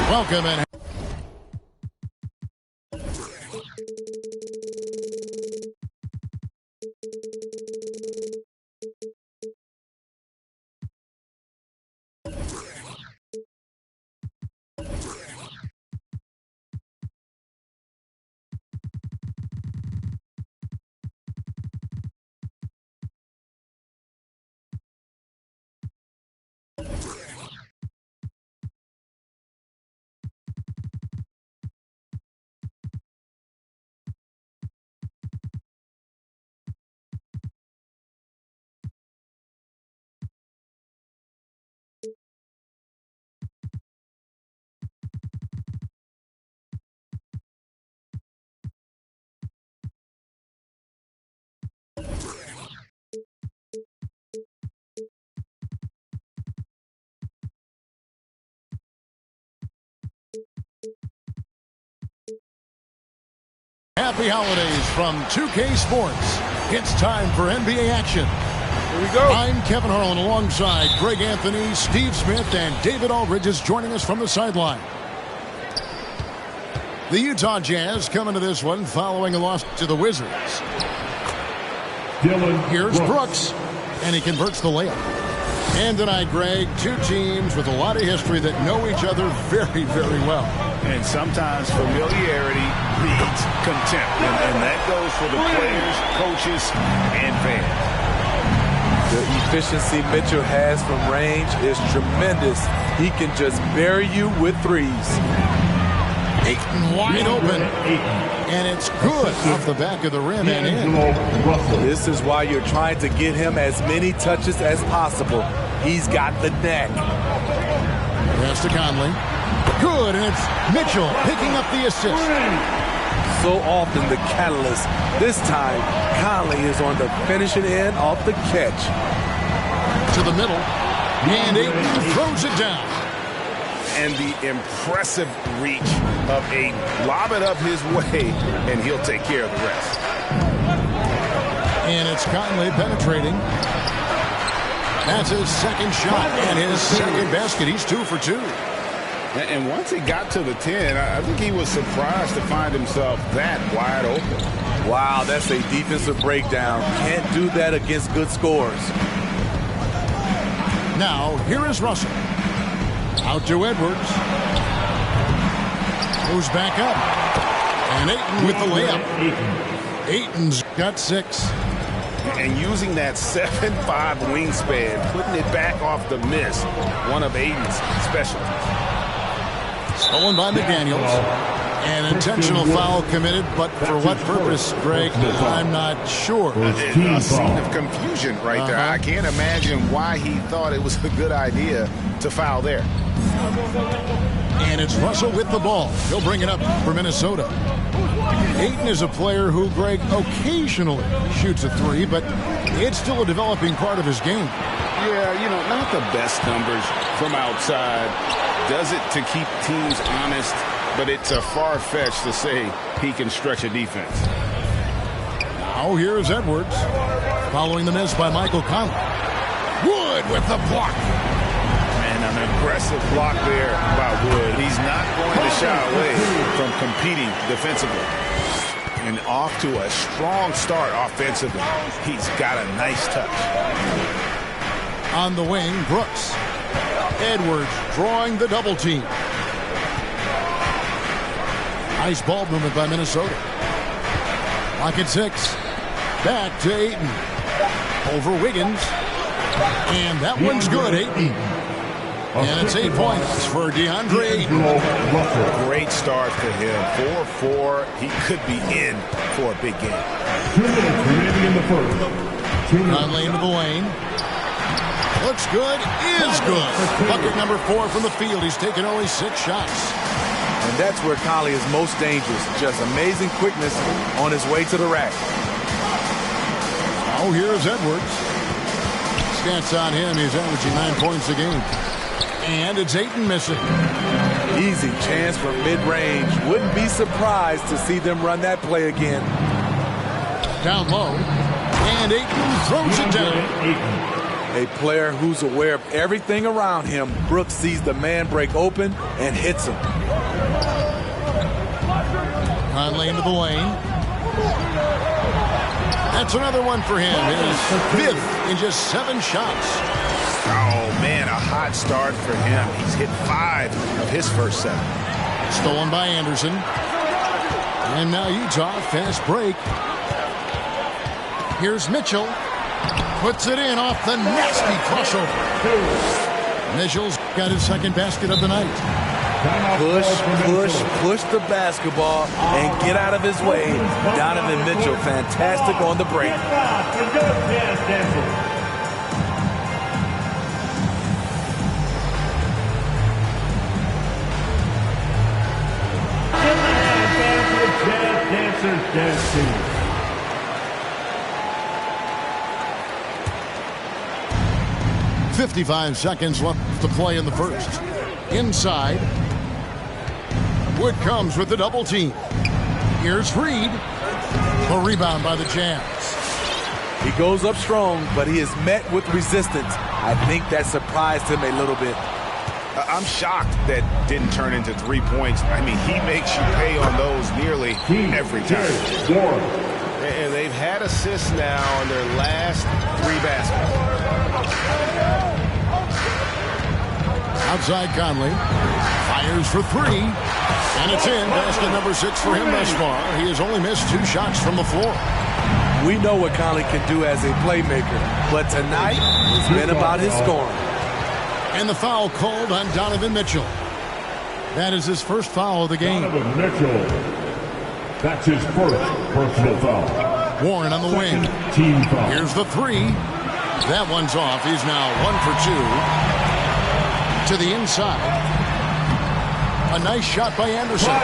Welcome and happy holidays from 2K Sports. It's time for NBA action. Here we go. I'm Kevin Harlan alongside Greg Anthony, Steve Smith, and David Aldridge is joining us from the sideline. The Utah Jazz coming to this one following a loss to the Wizards. Here's Brooks, and he converts the layup. And tonight, Greg, two teams with a lot of history that know each other very, very well. And sometimes familiarity breeds contempt. And that goes for the players, coaches, and fans. The efficiency Mitchell has from range is tremendous. He can just bury you with threes. Ayton wide open. And it's good off the back of the rim and in. This is why you're trying to get him as many touches as possible. He's got the neck. Pass to Conley. Good, and it's Mitchell picking up the assist. So often the catalyst. This time, Conley is on the finishing end off the catch. To the middle, and Ayton throws it down. And the impressive reach of Ayton. Lob it up his way, and he'll take care of the rest. And it's Conley penetrating. That's his second shot and his second basket. He's 2 for 2. And once he got to the 10, I think he was surprised to find himself that wide open. Wow, that's a defensive breakdown. Can't do that against good scores. Now, here is Russell. Out to Edwards. Moves back up. And Ayton with the layup. Ayton's got 6. And using that 7'5" wingspan, putting it back off the miss, one of Ayton's specialties. Stolen by McDaniels. An intentional foul committed, but for what purpose, Greg, I'm not sure. A scene of confusion right there. I can't imagine why he thought it was a good idea to foul there. And it's Russell with the ball. He'll bring it up for Minnesota. Ayton is a player who, Greg, occasionally shoots a 3, but it's still a developing part of his game. Yeah, you know, not the best numbers from outside. Does it to keep teams honest, but it's a far-fetched to say he can stretch a defense. Now here's Edwards, following the miss by Michael Conley. Wood with the block. And an aggressive block there by Wood. He's not going to shy away from competing defensively. And off to a strong start offensively. He's got a nice touch. On the wing, Brooks. Edwards drawing the double team. Nice ball movement by Minnesota. Lock at 6. Back to Ayton. Over Wiggins. And that one's good, Ayton. And it's 8 points for DeAndre Ayton. Great start for him. 4-4. He could be in for a big game. 2 minutes remaining in the first. Conley into the lane. Looks good, is good. Bucket number 4 from the field. He's taken only 6 shots. And that's where Conley is most dangerous. Just amazing quickness on his way to the rack. Oh, here's Edwards. Stats on him, he's averaging 9 points a game. And it's Ayton missing. Easy chance for mid-range. Wouldn't be surprised to see them run that play again. Down low. And Ayton throws it down. A player who's aware of everything around him. Brooks sees the man break open and hits him. Conley into the lane. That's another one for him. His 5th in just 7 shots. Oh, man, a hot start for him. He's hit 5 of his first 7. Stolen by Anderson. And now Utah, fast break. Here's Mitchell. Puts it in off the nasty crossover. Mitchell's got his 2nd basket of the night. Push the basketball and get out of his way. Donovan Mitchell, fantastic on the break. Dancing. 55 seconds left to play in the first. Inside. Wood comes with the double team. Here's Reed. A rebound by the Jazz. He goes up strong, but he is met with resistance. I think that surprised him a little bit. I'm shocked that didn't turn into 3 points. I mean, he makes you pay on those nearly every time. And they've had assists now on their last 3 baskets. Outside Conley. Fires for 3. And it's in. Basket number 6 for him thus far. He has only missed 2 shots from the floor. We know what Conley can do as a playmaker, but tonight it's been about his scoring. And the foul called on Donovan Mitchell. That is his first foul of the game. Donovan Mitchell. That's his first personal foul. Warren on the wing. Team foul. Here's the 3. That one's off. He's now 1 for 2. To the inside. A nice shot by Anderson.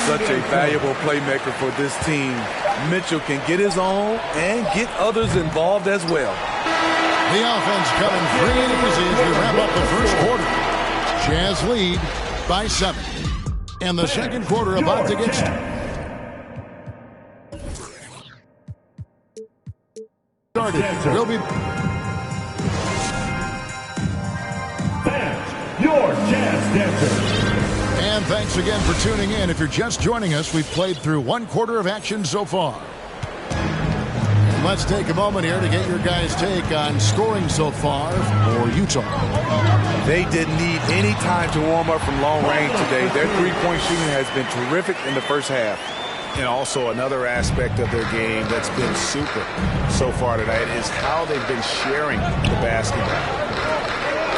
Such a valuable playmaker for this team. Mitchell can get his own and get others involved as well. The offense coming free and easy as we wrap up the first quarter. Jazz lead by 7. And the second quarter about to get started. We'll be... Fans, your Jazz Dancer. And thanks again for tuning in. If you're just joining us, we've played through 1 quarter of action so far. And let's take a moment here to get your guys' take on scoring so far for Utah. They didn't need any time to warm up from long range today. Their 3-point shooting has been terrific in the first half. And also another aspect of their game that's been super so far tonight is how they've been sharing the basketball.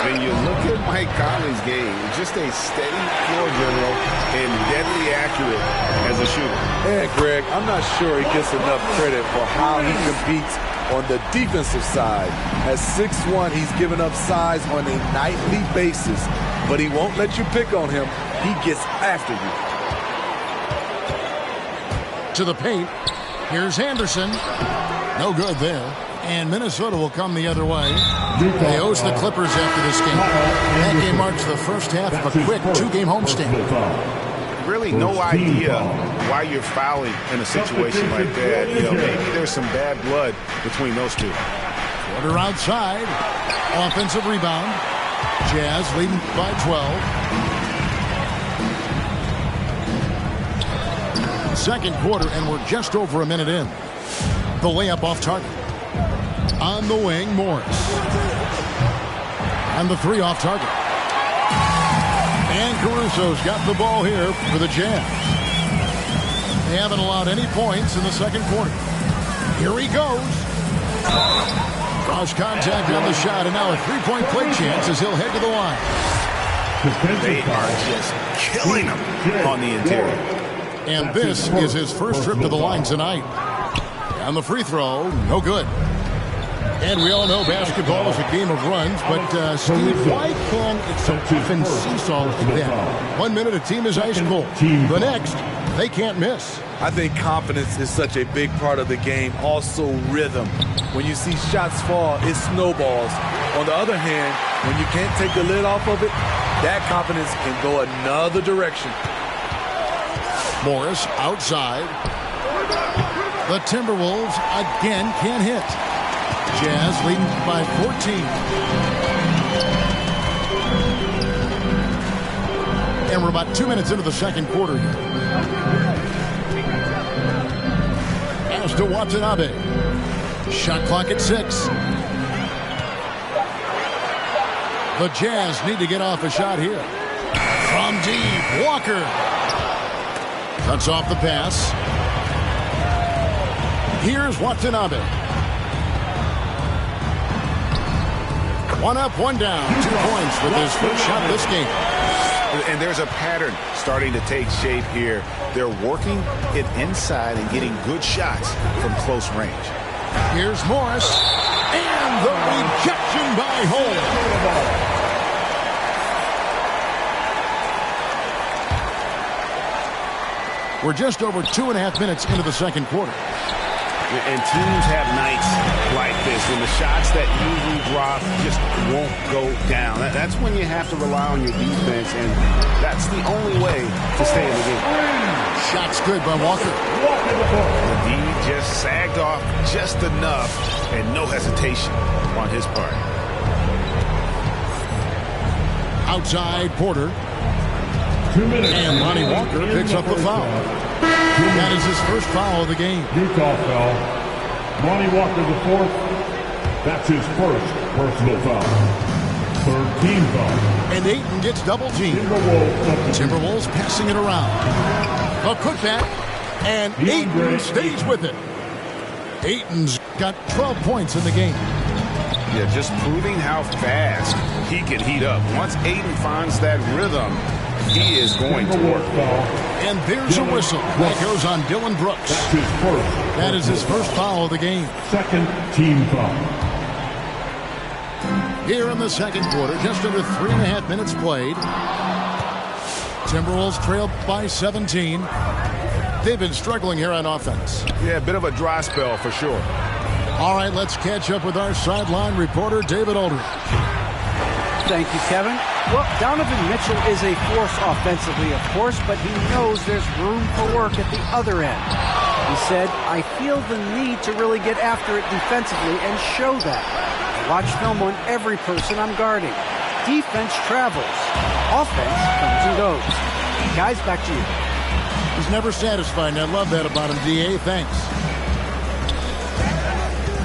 When you look at Mike Conley's game, just a steady floor general and deadly accurate as a shooter. And Greg, I'm not sure he gets enough credit for how he competes on the defensive side. At 6'1", he's given up size on a nightly basis, but he won't let you pick on him. He gets after you. To the paint. Here's Anderson. No good there. And Minnesota will come the other way. They host the Clippers after this game. That game marks the first half of a quick 2-game homestand. Really no idea why you're fouling in a situation like that. You know, maybe there's some bad blood between those two. Quarter outside. Offensive rebound. Jazz leading by 12. Second quarter, and we're just over a minute in. The layup off target. On the wing, Morris. And the 3 off target. And Caruso's got the ball here for the Jazz. They haven't allowed any points in the second quarter. Here he goes. Cross contact on the shot, and now a 3-point play chance as he'll head to the line. They are just killing him on the interior. And this is his first trip to the line tonight. And the free throw, no good. And we all know basketball is a game of runs, but Steve, why can it so often seesaw like that? 1 minute a team is ice cold. The next, they can't miss. I think confidence is such a big part of the game. Also rhythm. When you see shots fall, it snowballs. On the other hand, when you can't take the lid off of it, that confidence can go another direction. Morris outside. The Timberwolves again can't hit. Jazz leading by 14. And we're about 2 minutes into the second quarter here. As to Watanabe. Shot clock at 6. The Jazz need to get off a shot here. From deep, Walker. Cuts off the pass. Here's Watanabe. One up, one down. 2 points with his first shot of this game. And there's a pattern starting to take shape here. They're working it inside and getting good shots from close range. Here's Morris. And the rejection by Holmes. We're just over 2.5 minutes into the second quarter. And teams have nights like this when the shots that usually drop just won't go down. That's when you have to rely on your defense, and that's the only way to stay in the game. Shots good by Walker. The D just sagged off just enough, and no hesitation on his part. Outside Porter. 2 minutes. And Lonnie Walker picks up the foul. That is his first foul of the game. Utah foul. Lonnie Walker the fourth. That's his first personal foul. Third team foul. And Ayton gets double teamed. Timberwolves passing it around. A putback. And Ayton stays with it. Ayton's got 12 points in the game. Yeah, just proving how fast he can heat up. Once Ayton finds that rhythm, he is going to work. And there's a whistle. That goes on Dylan Brooks. That's his first. That is his first foul of the game. Second team foul. Here in the second quarter, just under 3.5 minutes played. Timberwolves trailed by 17. They've been struggling here on offense. Yeah, a bit of a dry spell for sure. All right, let's catch up with our sideline reporter, David Aldridge. Thank you, Kevin. Well, Donovan Mitchell is a force offensively, of course, but he knows there's room for work at the other end. He said, I feel the need to really get after it defensively and show that. I watch film on every person I'm guarding. Defense travels. Offense comes and goes. Guys, back to you. He's never satisfied, and I love that about him, D.A. Thanks.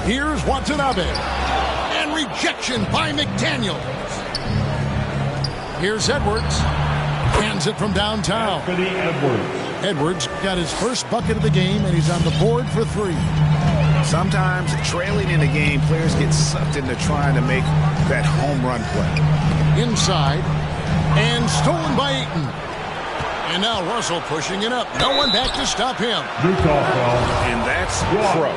Here's Watanabe. And rejection by McDaniels. Here's Edwards. Hands it from downtown. Anthony Edwards. Edwards got his first bucket of the game, and he's on the board for 3. Sometimes trailing in the game, players get sucked into trying to make that home run play. Inside. And stolen by Ayton. And now Russell pushing it up. No one back to stop him. Utah foul. And that's pro.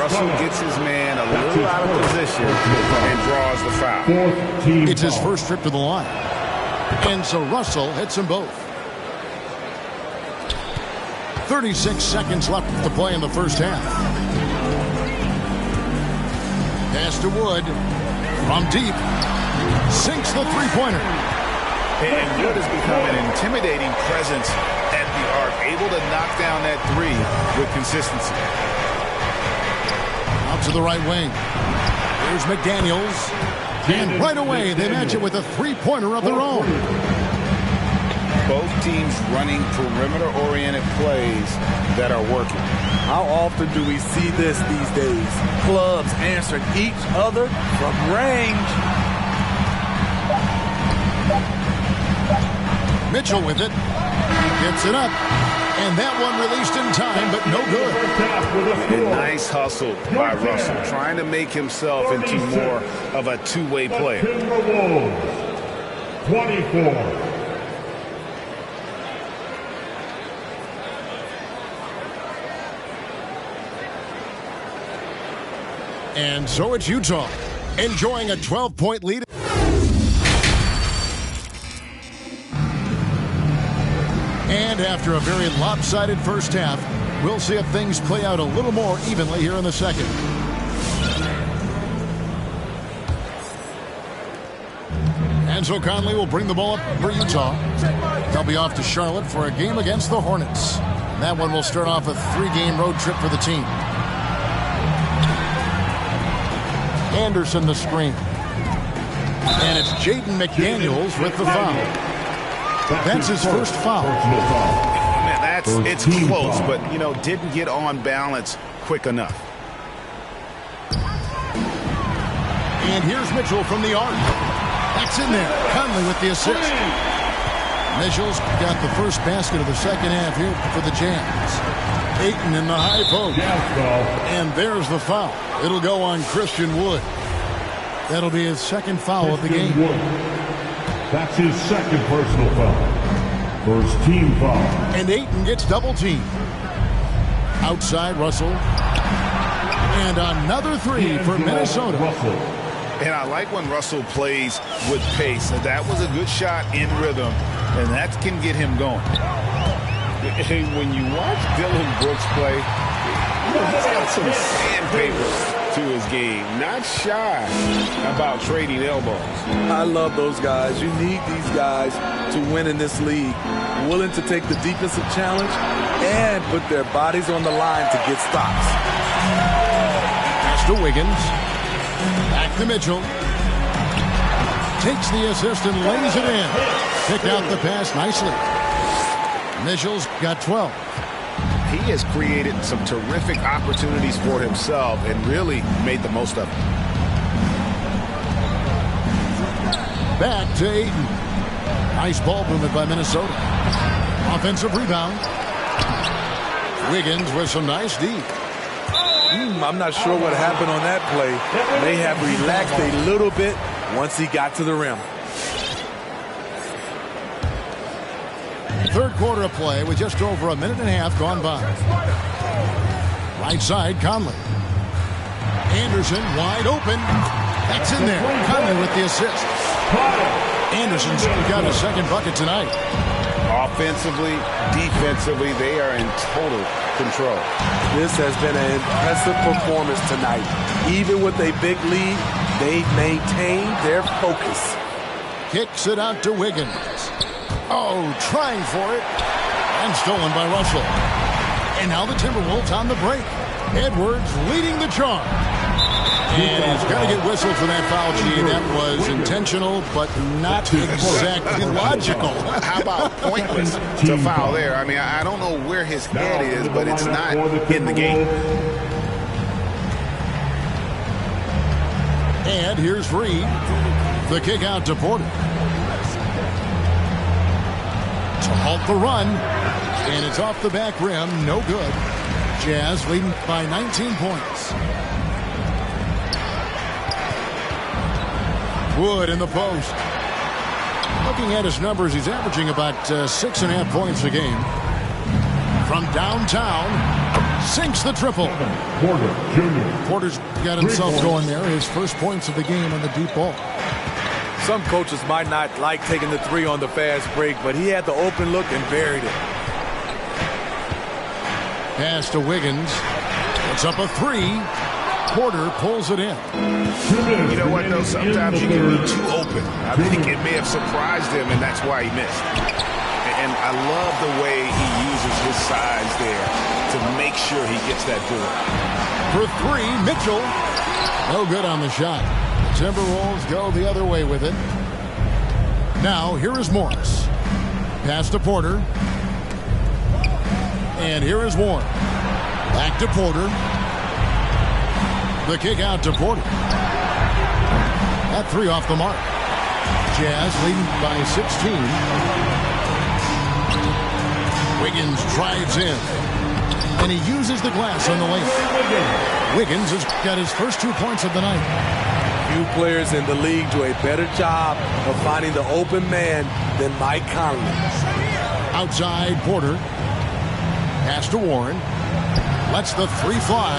Russell gets his man a little out of position and draws the foul. Fourth team It's his foul. first trip to the line. And so Russell hits them both. 36 seconds left to play in the first half. Pass to Wood. From deep. Sinks the three-pointer. And Wood has become an intimidating presence at the arc, able to knock down that three with consistency. Out to the right wing. Here's McDaniels. And right away, they match it with a three-pointer of their own. Both teams running perimeter-oriented plays that are working. How often do we see this these days? Clubs answering each other from range. Mitchell with it. Gets it up. And that one released in time, but no good. And nice hustle by Russell, trying to make himself into more of a two-way player. 24. And so it's Utah, enjoying a 12-point lead. And after a very lopsided first half, we'll see if things play out a little more evenly here in the second. And so Conley will bring the ball up for Utah. They'll be off to Charlotte for a game against the Hornets. That one will start off a 3-game road trip for the team. Anderson the screen. And it's Jaden McDaniels with the foul. That's his first foul. Man, it's close, but, didn't get on balance quick enough. And here's Mitchell from the arc. That's in there. Conley with the assist. Mitchell's got the first basket of the second half here for the Jazz. Ayton in the high post. And there's the foul. It'll go on Christian Wood. That'll be his second foul of the game. That's his second personal foul. First team foul. And Ayton gets double teamed. Outside Russell. And another three for Minnesota. And I like when Russell plays with pace. That was a good shot in rhythm, and that can get him going. When you watch Dylan Brooks play, he's got some sandpaper to his game. Not shy about trading elbows. I love those guys. You need these guys to win in this league. Willing to take the defensive challenge and put their bodies on the line to get stops. Pass to Wiggins. Back to Mitchell. Takes the assist and lays it in. Picked out the pass nicely. Mitchell's got 12. He has created some terrific opportunities for himself and really made the most of it. Back to Ayton. Nice ball movement by Minnesota. Offensive rebound. Wiggins with some nice D. I'm not sure what happened on that play. May have relaxed a little bit once he got to the rim. Third quarter of play with just over a minute and a half gone by. Right side, Conley. Anderson wide open. That's in there. Conley with the assist. Anderson's got a second bucket tonight. Offensively, defensively, they are in total control. This has been an impressive performance tonight. Even with a big lead, they've maintained their focus. Kicks it out to Wiggins. Oh, trying for it. And stolen by Russell. And now the Timberwolves on the break. Edwards leading the charge. And he's got to get whistled for that foul, G. That was intentional, but not exactly logical. How about pointless to foul there? I mean, I don't know where his head is, but it's not in the game. And here's Reed. The kick out to Porter. To halt the run. And it's off the back rim. No good. Jazz leading by 19 points. Wood in the post. Looking at his numbers, he's averaging about 6.5 points a game. From downtown, sinks the triple. Porter Jr. Porter's got himself going there. His first points of the game on the deep ball. Some coaches might not like taking the three on the fast break, but he had the open look and buried it. Pass to Wiggins. It's up a three. Porter pulls it in. You know what, though? Sometimes you can be too open. I think it may have surprised him, and that's why he missed. And I love the way he uses his size there to make sure he gets that door. For three, Mitchell. No good on the shot. The Timberwolves go the other way with it. Now, here is Morris. Pass to Porter. And here is Warren. Back to Porter. The kick out to Porter. That three off the mark. Jazz leading by 16. Wiggins drives in. And he uses the glass on the lane. Wiggins has got his first 2 points of the night. Few players in the league do a better job of finding the open man than Mike Conley. Outside Porter. Pass to Warren. Lets the three fly.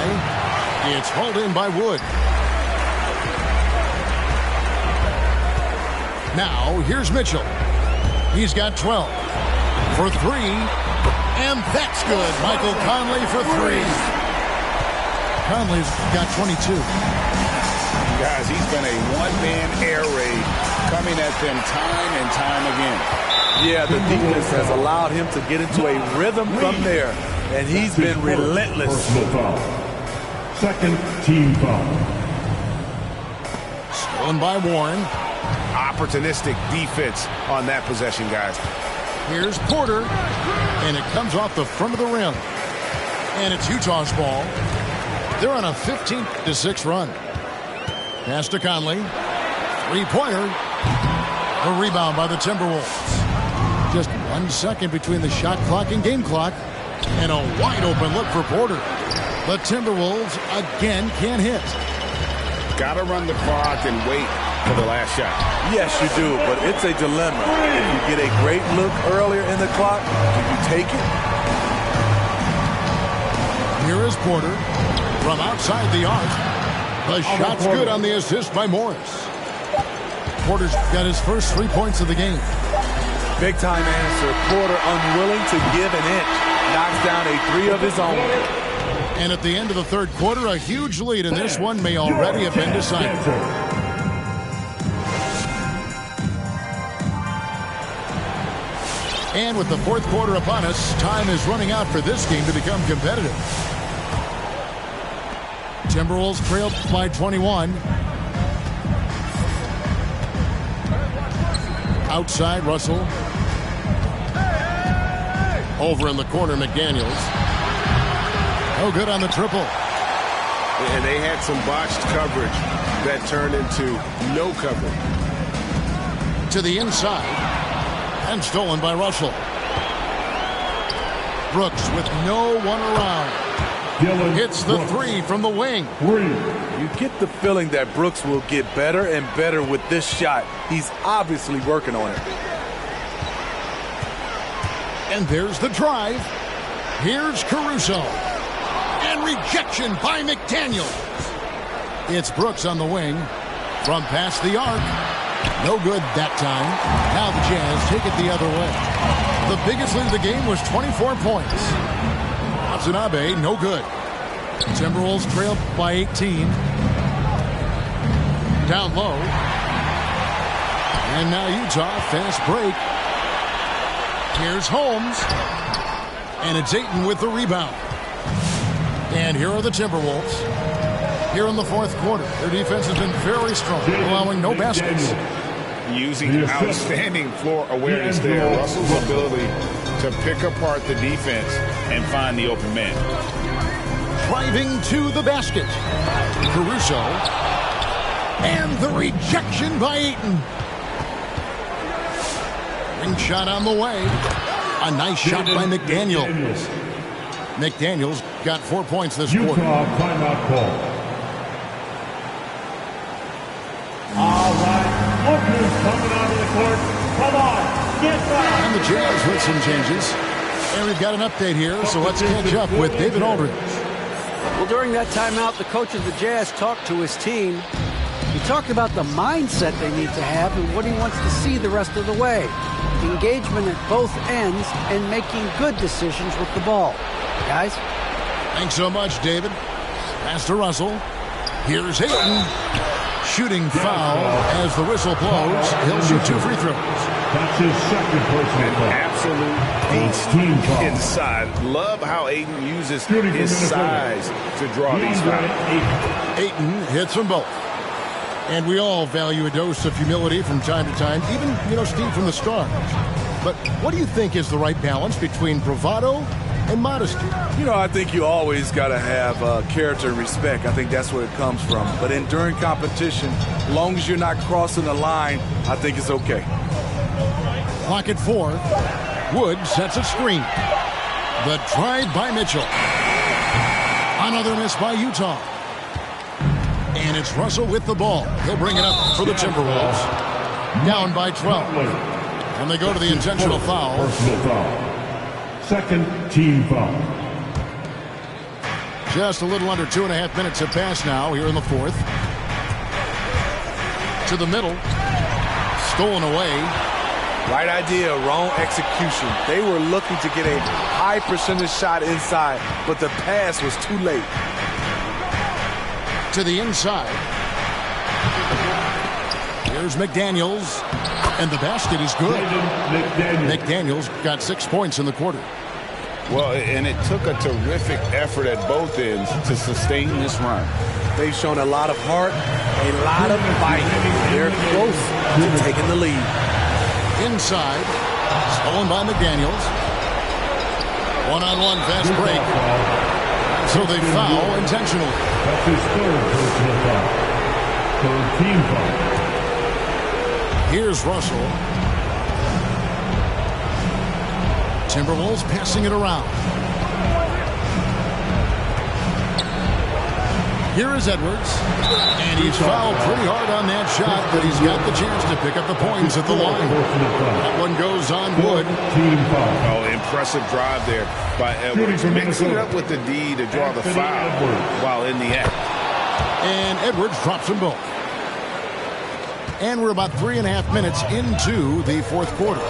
It's hauled in by Wood. Now, here's Mitchell. He's got 12 for 3, and that's good. Michael Conley for 3. Conley's got 22. Guys, he's been a one-man air raid coming at them time and time again. Yeah, the defense has allowed him to get into a rhythm from there, and he's been relentless. Personal foul. Second team foul. Stolen by Warren. Opportunistic defense on that possession, guys. Here's Porter, and it comes off the front of the rim. And it's Utah's ball. They're on a 15-6 run. Pass to Conley. Three-pointer. A rebound by the Timberwolves. Just 1 second between the shot clock and game clock. And a wide-open look for Porter. The Timberwolves again can't hit. Got to run the clock and wait for the last shot. Yes, you do, but it's a dilemma. If you get a great look earlier in the clock, do you take it? Here is Porter from outside the arc. The shot's good on the assist by Morris. Porter's got his first 3 points of the game. Big time answer. Porter unwilling to give an inch. Knocks down a 3 of his own. And at the end of the third quarter, a huge lead in this one may already have been decided. And with the fourth quarter upon us, time is running out for this game to become competitive. Timberwolves trailed by 21. Outside, Russell. Over in the corner, McDaniels. Oh, good on the triple. And they had some botched coverage that turned into no coverage. To the inside. And stolen by Russell. Brooks with no one around. Hits the 3 from the wing. You get the feeling that Brooks will get better and better with this shot. He's obviously working on it. And there's the drive. Here's Caruso. And rejection by McDaniels. It's Brooks on the wing. From past the arc. No good that time. Now the Jazz take it the other way. The biggest lead of the game was 24 points. Watanabe, no good. Timberwolves trailed by 18. Down low. And now Utah, fast break. Here's Holmes. And it's Ayton with the rebound. And here are the Timberwolves. Here in the fourth quarter, their defense has been very strong, allowing no baskets. Using outstanding floor awareness there. Russell's ability to pick apart the defense and find the open man. Driving to the basket. Caruso. And the rejection by Ayton. Ring shot on the way. A nice shot by McDaniels. McDaniels got 4 points this quarter. Utah timeout call. All right, look who's coming onto the court. Come on, get back. And the Jazz with some changes. And we've got an update here, so let's catch up with David Aldridge. Well, during that timeout, the coach of the Jazz talked to his team. He talked about the mindset they need to have and what he wants to see the rest of the way. Engagement at both ends and making good decisions with the ball. Guys? Thanks so much, David. Pass to Russell. Here's Ayton. Shooting foul as the whistle blows. He'll shoot 2 free throws. That's his second personal foul. Absolute Team foul. inside. Love how Ayton uses his size to draw these fouls. Ayton hits them both. And we all value a dose of humility from time to time, even, Steve from the start. But what do you think is the right balance between bravado and modesty? I think you always got to have character and respect. I think that's where it comes from. But during competition, as long as you're not crossing the line, I think it's okay. Clock at 4. Wood sets a screen. The drive by Mitchell. Another miss by Utah. And it's Russell with the ball. He'll bring it up for the Timberwolves. Down by 12. And they go to the intentional foul. Personal foul. Second team foul. Just a little under 2.5 minutes have passed now here in the fourth. To the middle. Stolen away. Right idea, wrong execution. They were looking to get a high percentage shot inside, but the pass was too late. To the inside. Here's McDaniels. And the basket is good. McDaniels got 6 points in the quarter. Well, and it took a terrific effort at both ends to sustain this run. They've shown a lot of heart, a lot of fight. They're close to taking the lead. Inside. Stolen by McDaniels. One-on-one fast break. So they foul intentionally. That's his third personal foul. Third team foul. Here's Russell. Timberwolves passing it around. Here is Edwards. And he's fouled pretty hard on that shot, but he's got the chance to pick up the points at the line. That one goes on wood. Oh, impressive drive there by Edwards. Mixing it up with the D to draw the foul while in the act. And Edwards drops them both. And we're about 3.5 minutes into the fourth quarter.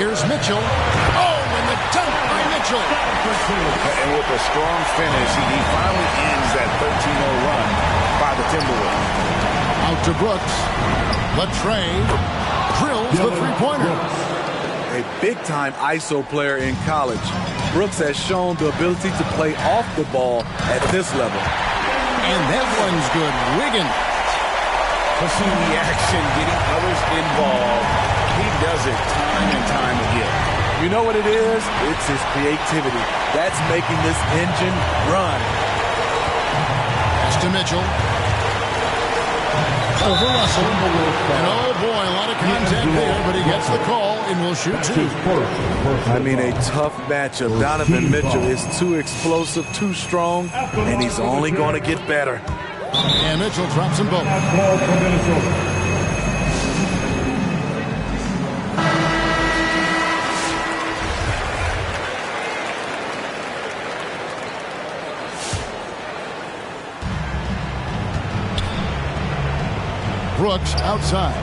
Here's Mitchell. Oh, and the dunk by Mitchell. And with a strong finish, he finally ends that 13-0 run by the Timberwolves. Out to Brooks. Latrey drills the three-pointer. A big-time ISO player in college. Brooks has shown the ability to play off the ball at this level. And that one's good. Wiggins. Pursuing the action, getting others involved. He does it time and time again. You know what it is? It's his creativity. That's making this engine run. Pass to Mitchell. Over Russell. And oh boy, a lot of contact there, but he gets the call and will shoot two. I mean, a tough matchup. Donovan Mitchell is too explosive, too strong, and he's only going to get better. And Mitchell drops them both. Ball for Minnesota. Brooks outside.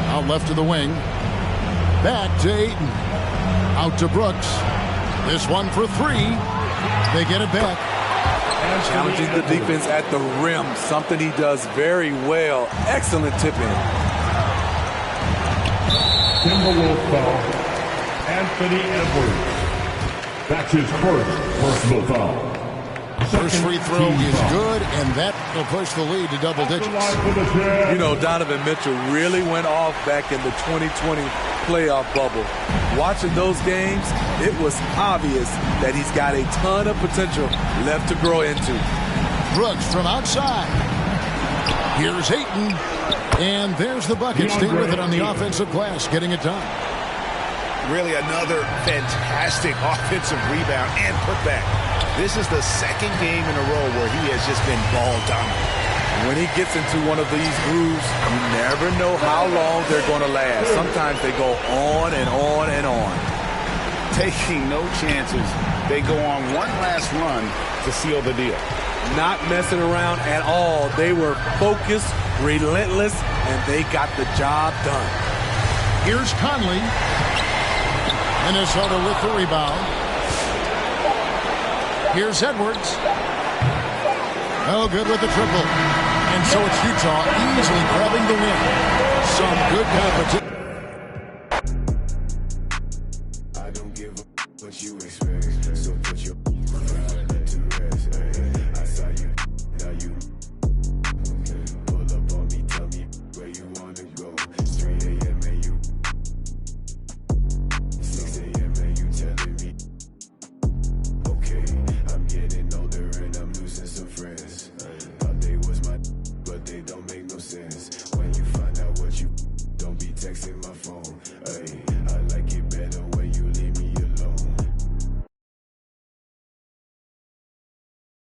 Out left to the wing. Back to Ayton. Out to Brooks. This one for three. They get it back. Challenging the defense at the rim. Something he does very well. Excellent tip-in. Timberwolves foul. Anthony Edwards. That's his first personal foul. First free throw is good, and that will push the lead to double digits. You know, Donovan Mitchell really went off back in the 2020 playoff bubble. Watching those games, it was obvious that he's got a ton of potential left to grow into. Brooks from outside. Here's Ayton, and there's the bucket. Stay with it on the offensive glass, getting it done. Really another fantastic offensive rebound and putback. This is the second game in a row where he has just been ball dominant. When he gets into one of these grooves, you never know how long they're going to last. Sometimes they go on and on and on. Taking no chances. They go on one last run to seal the deal. Not messing around at all. They were focused, relentless, and they got the job done. Here's Conley. Minnesota with the rebound. Here's Edwards. Oh, good with the triple. And so it's Utah easily grabbing the win. Some good competition.